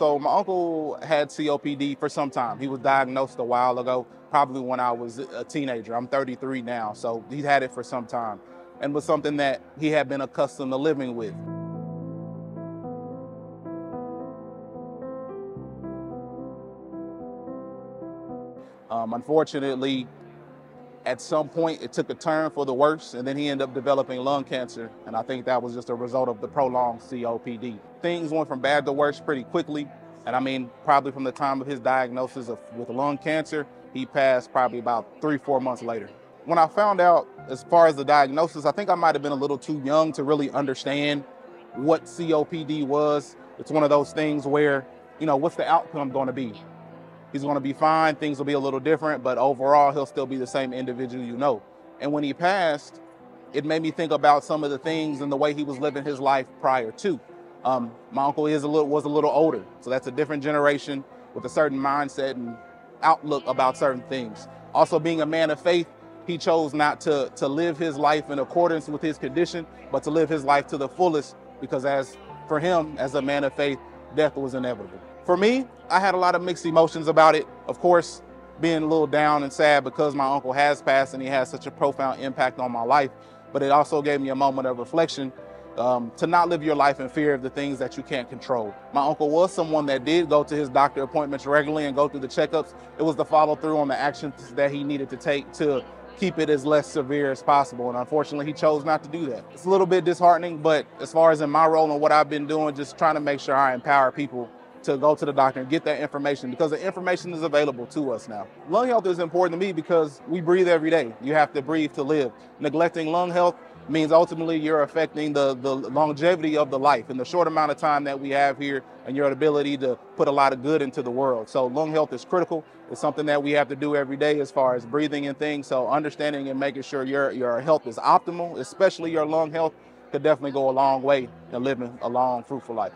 So my uncle had COPD for some time. He was diagnosed a while ago, probably when I was a teenager. I'm 33 now, so he's had it for some time, and was something that he had been accustomed to living with. Unfortunately, at some point it took a turn for the worse, and then he ended up developing lung cancer, and I think that was just a result of the prolonged COPD. Things went from bad to worse pretty quickly, and I mean, probably from the time of his diagnosis with lung cancer, he passed probably about 3-4 months later. When I found out, as far as the diagnosis, I think I might have been a little too young to really understand what COPD was. It's one of those things where, what's the outcome going to be? He's going to be fine. Things will be a little different, but overall, he'll still be the same individual you know. And when he passed, it made me think about some of the things and the way he was living his life prior to. My uncle was a little older, so that's a different generation with a certain mindset and outlook about certain things. Also, being a man of faith, he chose not to live his life in accordance with his condition, but to live his life to the fullest, because for him, as a man of faith, death was inevitable. For me, I had a lot of mixed emotions about it. Of course, being a little down and sad because my uncle has passed and he has such a profound impact on my life. But it also gave me a moment of reflection to not live your life in fear of the things that you can't control. My uncle was someone that did go to his doctor appointments regularly and go through the checkups. It was the follow through on the actions that he needed to take to keep it as less severe as possible. And unfortunately, he chose not to do that. It's a little bit disheartening, but as far as in my role and what I've been doing, just trying to make sure I empower people to go to the doctor and get that information, because the information is available to us now. Lung health is important to me because we breathe every day. You have to breathe to live. Neglecting lung health means ultimately you're affecting the longevity of the life and the short amount of time that we have here and your ability to put a lot of good into the world. So lung health is critical. It's something that we have to do every day as far as breathing and things. So understanding and making sure your health is optimal, especially your lung health, could definitely go a long way in living a long, fruitful life.